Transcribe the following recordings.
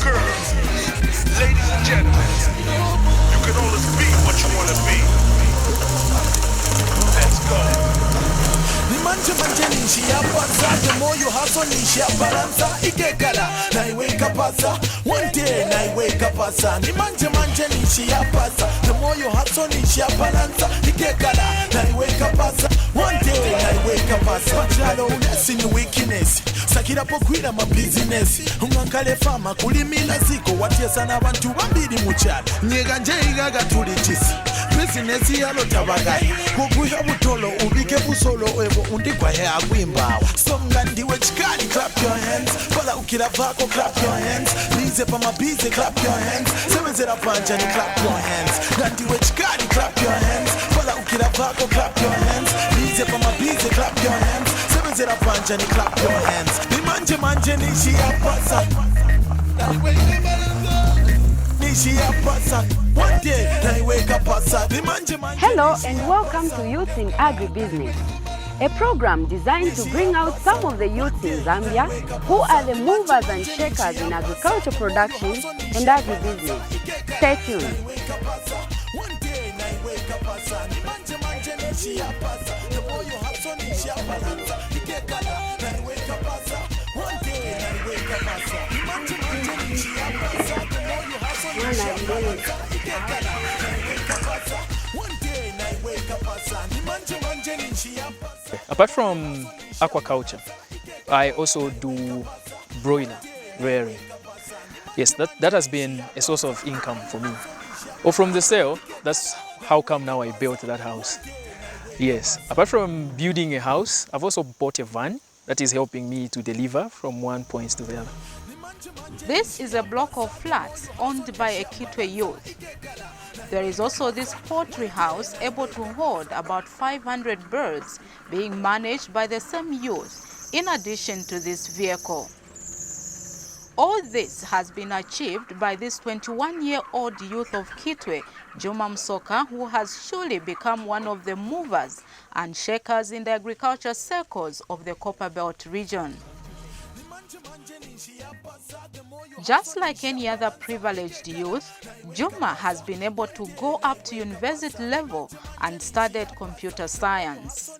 girls, ladies and gentlemen, you can always be what you want to be. Let's go. The more you hustle, one day I wake up the more you hustle, I wake up one day I wake up in weakness. Sakira pokwira my business. Umwankale fama kulimila ziko watiesana bantu bambiri muchara. Nyega njeiga gatulitisi. Business yalo tabagai. Kukuya butolo ubike busolo evo undikwa hea gwimbawa. Somgandi wechikali clap your hands. Pala ukila vako clap your hands. Lize pa mabize clap your hands. Sewezera panjani clap your hands. Gandi wechikali clap your hands. Pala ukila vako clap your hands. Lize pa mabize clap your hands. Sewezera panjani clap your hands. Nimanje manje nishi ya pasa. Hello and welcome to Youth in Agribusiness, a program designed to bring out some of the youths in Zambia who are the movers and shakers in agriculture production and agribusiness. Stay tuned. Apart from aquaculture, I also do broiler rearing. Yes, that has been a source of income for me. Or from the sale, that's how come now I built that house. Yes, apart from building a house, I've also bought a van that is helping me to deliver from one point to the other. This is a block of flats owned by a Kitwe youth. There is also this poultry house able to hold about 500 birds being managed by the same youth in addition to this vehicle. All this has been achieved by this 21-year-old youth of Kitwe, Juma, who has surely become one of the movers and shakers in the agriculture circles of the Copperbelt region. Just like any other privileged youth, Juma has been able to go up to university level and studied computer science.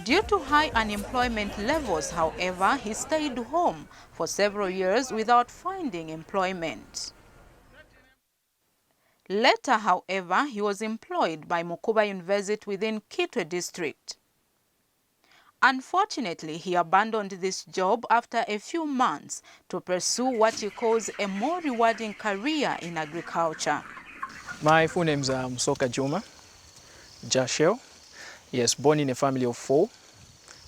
Due to high unemployment levels, however, he stayed home for several years without finding employment. Later, however, he was employed by Mukuba University within Kitwe district. Unfortunately, he abandoned this job after a few months to pursue what he calls a more rewarding career in agriculture. My full name is Juma, Jashel. Yes, born in a family of 4.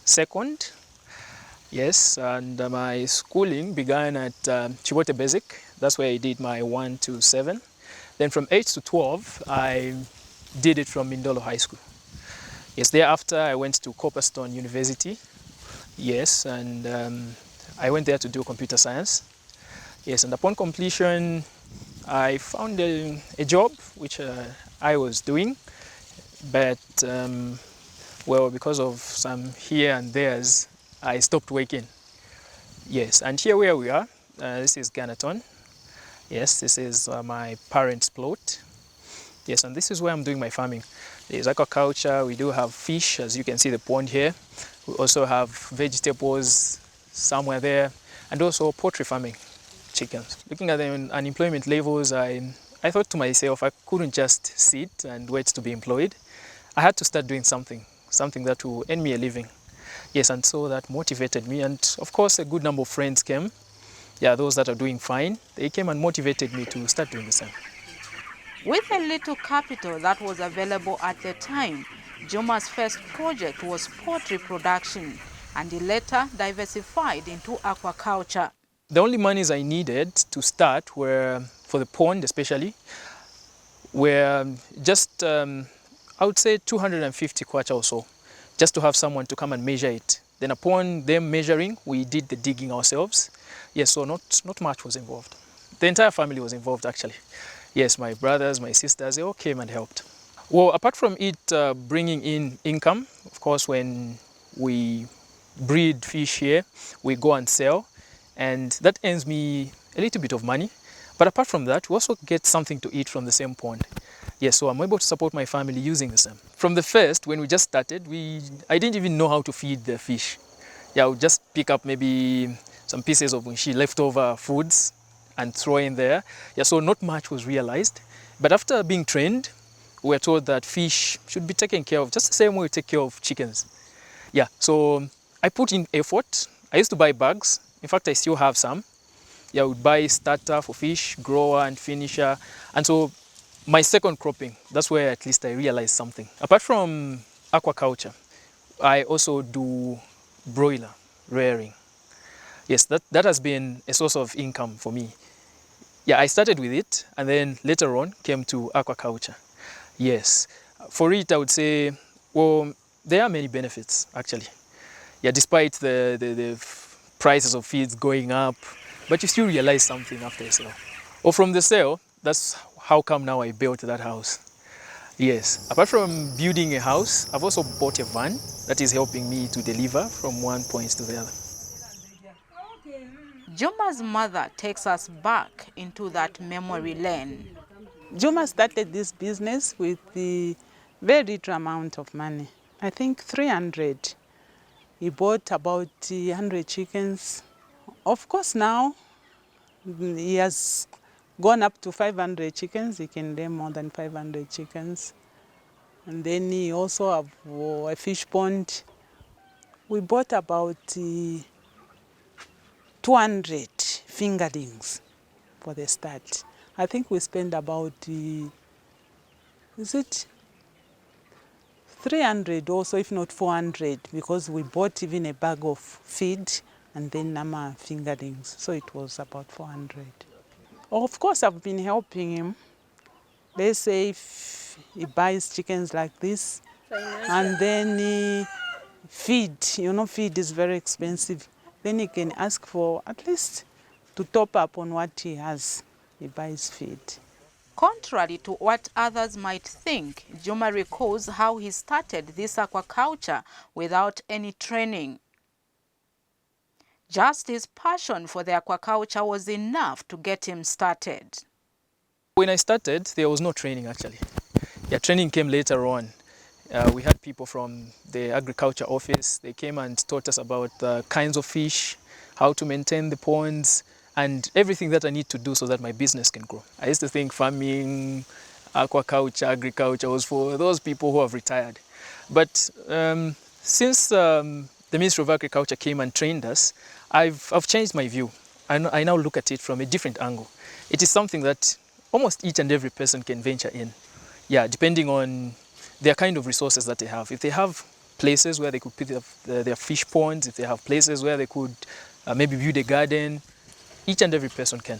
Second, yes, and my schooling began at Chibote Basic. That's where I did my 1 to 7. Then from 8 to 12, I did it from Mindolo High School. Yes, thereafter I went to Copperbelt University. Yes, and I went there to do computer science. Yes, and upon completion, I found a job which I was doing, but well, because of some here and there's, I stopped working. Yes, and here where we are, this is Ganaton. Yes, this is my parents' plot. Yes, and this is where I'm doing my farming. There's aquaculture, we do have fish, as you can see the pond here. We also have vegetables somewhere there, and also poultry farming, chickens. Looking at the unemployment levels, I thought to myself I couldn't just sit and wait to be employed. I had to start doing something that will earn me a living. Yes, and so that motivated me, and of course a good number of friends came. Yeah, those that are doing fine, they came and motivated me to start doing the same. With a little capital that was available at the time, Juma's first project was poultry production, and he later diversified into aquaculture. The only monies I needed to start were, for the pond especially, were just, I would say 250 kwacha or so, just to have someone to come and measure it. Then upon them measuring, we did the digging ourselves. Yes, so not much was involved. The entire family was involved actually. Yes, my brothers, my sisters, they all came and helped. Well, apart from it bringing in income, of course, when we breed fish here, we go and sell. and that earns me a little bit of money. But apart from that, we also get something to eat from the same pond. Yes, so I'm able to support my family using the same. From the first, when we just started, I didn't even know how to feed the fish. Yeah, I would just pick up maybe some pieces of leftover foods and throw in there. Yeah, so not much was realized. But after being trained, we were told that fish should be taken care of just the same way we take care of chickens. Yeah, so I put in effort. I used to buy bags. In fact, I still have some. Yeah, I would buy starter for fish, grower and finisher. And so my second cropping, that's where at least I realized something. Apart from aquaculture, I also do broiler rearing. Yes, that has been a source of income for me. Yeah, I started with it and then later on came to aquaculture. Yes, for it I would say, well, there are many benefits actually. Yeah, despite the prices of feeds going up, but you still realize something after a sale. Or from the sale, that's how come now I built that house. Yes, apart from building a house, I've also bought a van that is helping me to deliver from one point to the other. Juma's mother takes us back into that memory lane. Juma started this business with the very little amount of money. I think 300. He bought about 100 chickens. Of course now he has gone up to 500 chickens. He can lay more than 500 chickens. And then he also have a fish pond. We bought about 200 fingerlings for the start. I think we spent about, is it 300 also, if not 400, because we bought even a bag of feed and then nama fingerlings. So it was about 400. Of course, I've been helping him. Let's say if he buys chickens like this, and then feed, feed is very expensive. Then he can ask for at least to top up on what he has. He buys feed. Contrary to what others might think, Juma recalls how he started this aquaculture without any training. Just his passion for the aquaculture was enough to get him started. When I started, there was no training actually. Yeah, training came later on. We had people from the agriculture office. They came and taught us about the kinds of fish, how to maintain the ponds, and everything that I need to do so that my business can grow. I used to think farming, aquaculture, agriculture was for those people who have retired. But since the Ministry of Agriculture came and trained us, I've changed my view. I now look at it from a different angle. It is something that almost each and every person can venture in. Yeah, depending on their kind of resources that they have. If they have places where they could put their fish ponds, if they have places where they could maybe build a garden, each and every person can.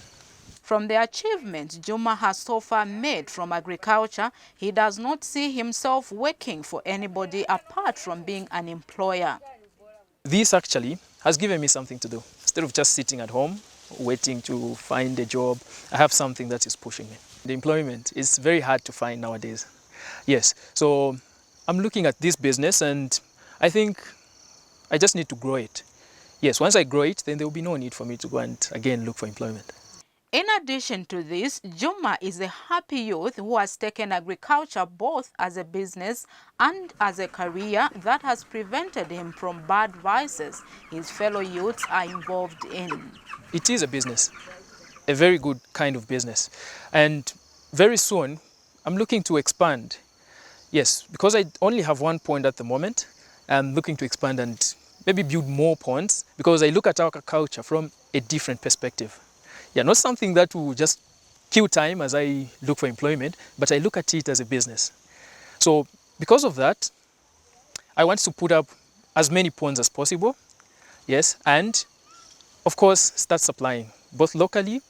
From the achievements Juma has so far made from agriculture, he does not see himself working for anybody apart from being an employer. This actually has given me something to do. Instead of just sitting at home, waiting to find a job, I have something that is pushing me. The employment is very hard to find nowadays. Yes, so I'm looking at this business and I think I just need to grow it. Yes, once I grow it, then there will be no need for me to go and again look for employment. In addition to this, Juma is a happy youth who has taken agriculture both as a business and as a career that has prevented him from bad vices his fellow youths are involved in. It is a business, a very good kind of business. And very soon, I'm looking to expand. Yes, because I only have one pond at the moment, I'm looking to expand and maybe build more ponds because I look at aquaculture from a different perspective. Yeah, not something that will just kill time as I look for employment, but I look at it as a business. So because of that, I want to put up as many ponds as possible, yes, and of course start supplying both locally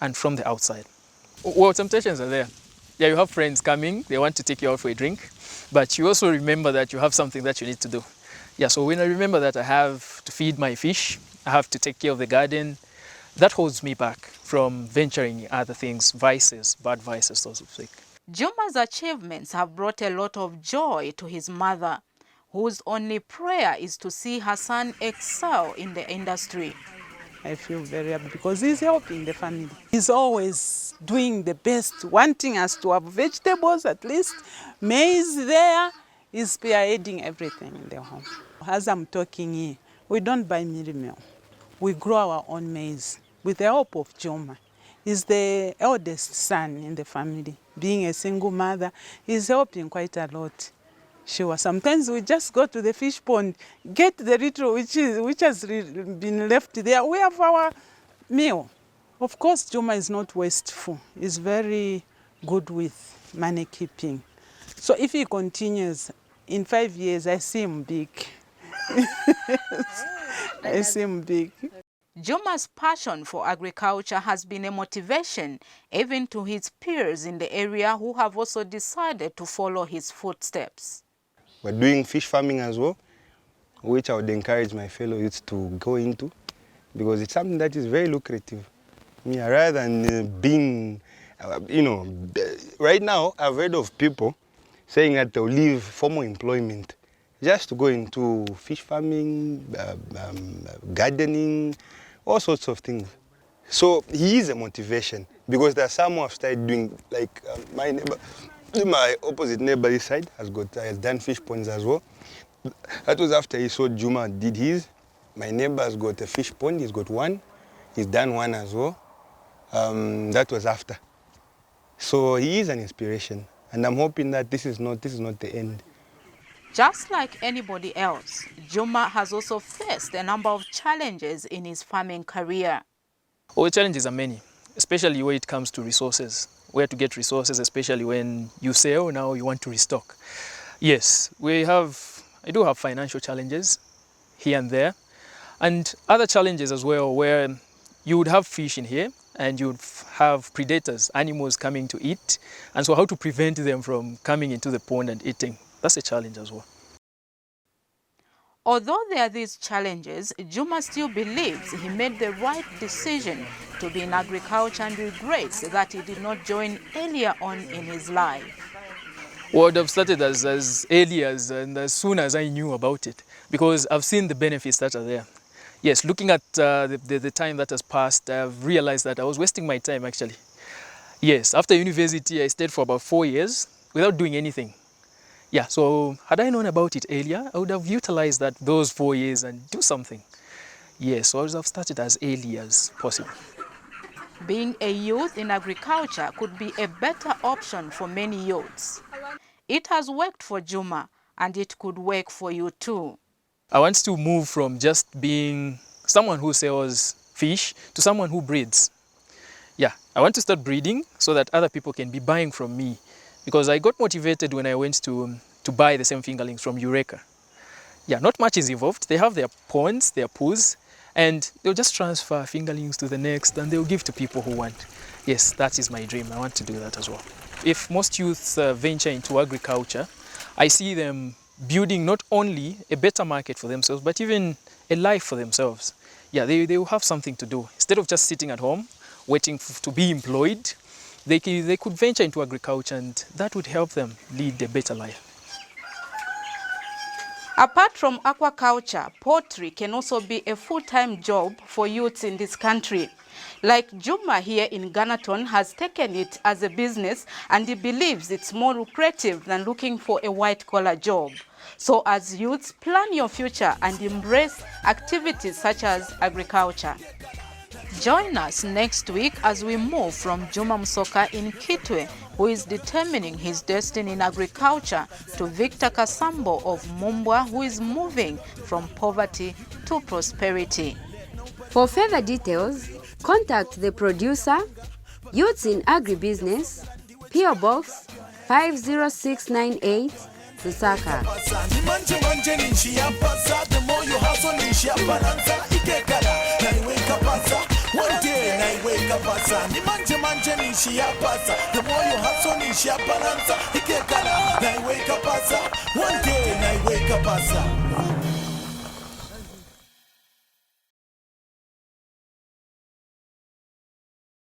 and from the outside. Well, temptations are there. Yeah, you have friends coming, they want to take you out for a drink, but you also remember that you have something that you need to do. Yeah, so when I remember that I have to feed my fish, I have to take care of the garden, that holds me back from venturing in other things, vices, bad vices, so to speak. Juma's achievements have brought a lot of joy to his mother, whose only prayer is to see her son excel in the industry. I feel very happy because he's helping the family. He's always doing the best, wanting us to have vegetables at least, maize there. He's spearheading everything in the home. As I'm talking here, we don't buy mealie meal. We grow our own maize with the help of Juma. He's the eldest son in the family. Being a single mother, he's helping quite a lot. Sure, sometimes we just go to the fish pond, get the little which has been left there. We have our meal. Of course, Juma is not wasteful. He's very good with money keeping. So if he continues, in 5 years, I see him big. I see him big. Juma's passion for agriculture has been a motivation even to his peers in the area who have also decided to follow his footsteps. We're doing fish farming as well, which I would encourage my fellow youths to go into because it's something that is very lucrative. Yeah, rather than being, right now I've heard of people saying that they'll leave formal employment just to go into fish farming, gardening, all sorts of things. So he is a motivation because there are some who have started doing, like my neighbor, my opposite neighbor this side has done fish ponds as well. That was after he saw Juma did his. My neighbor has got a fish pond, he's got one. He's done one as well. That was after. So he is an inspiration. And I'm hoping that this is not the end. Just like anybody else, Juma has also faced a number of challenges in his farming career. Oh, the challenges are many, especially when it comes to resources. Where to get resources, especially when you sell, now you want to restock. Yes, I do have financial challenges here and there, and other challenges as well, where you would have fish in here and you would have predators, animals coming to eat, and so how to prevent them from coming into the pond and eating. That's a challenge as well. Although there are these challenges, Juma still believes he made the right decision to be in agriculture and regrets that he did not join earlier on in his life. Well, I've started as early as and as soon as I knew about it, because I've seen the benefits that are there. Yes, looking at the time that has passed, I've realized that I was wasting my time actually. Yes, after university I stayed for about 4 years without doing anything. Yeah, so had I known about it earlier, I would have utilized those 4 years and do something. Yes, so I would have started as early as possible. Being a youth in agriculture could be a better option for many youths. It has worked for Juma, and it could work for you too. I want to move from just being someone who sells fish to someone who breeds. Yeah, I want to start breeding so that other people can be buying from me. Because I got motivated when I went to buy the same fingerlings from Eureka. Yeah, not much is involved. They have their ponds, their pools, and they'll just transfer fingerlings to the next and they'll give to people who want. Yes, that is my dream. I want to do that as well. If most youths venture into agriculture, I see them building not only a better market for themselves, but even a life for themselves. Yeah, they will have something to do. Instead of just sitting at home, waiting to be employed, they could venture into agriculture and that would help them lead a better life. Apart from aquaculture, poultry can also be a full-time job for youths in this country. Like Juma here in Ganaton has taken it as a business and he believes it's more lucrative than looking for a white-collar job. So as youths, plan your future and embrace activities such as agriculture. Join us next week as we move from Juma Msoka in Kitwe, who is determining his destiny in agriculture, to Victor Kasambo of Mumbwa, who is moving from poverty to prosperity. For further details, contact the producer, Youths in Agribusiness, PO Box 50698, Lusaka. One day I wake up as the manje nishi yapasa. The more you hustle nishi yapalanza, ikekala. I wake up as one day I wake up as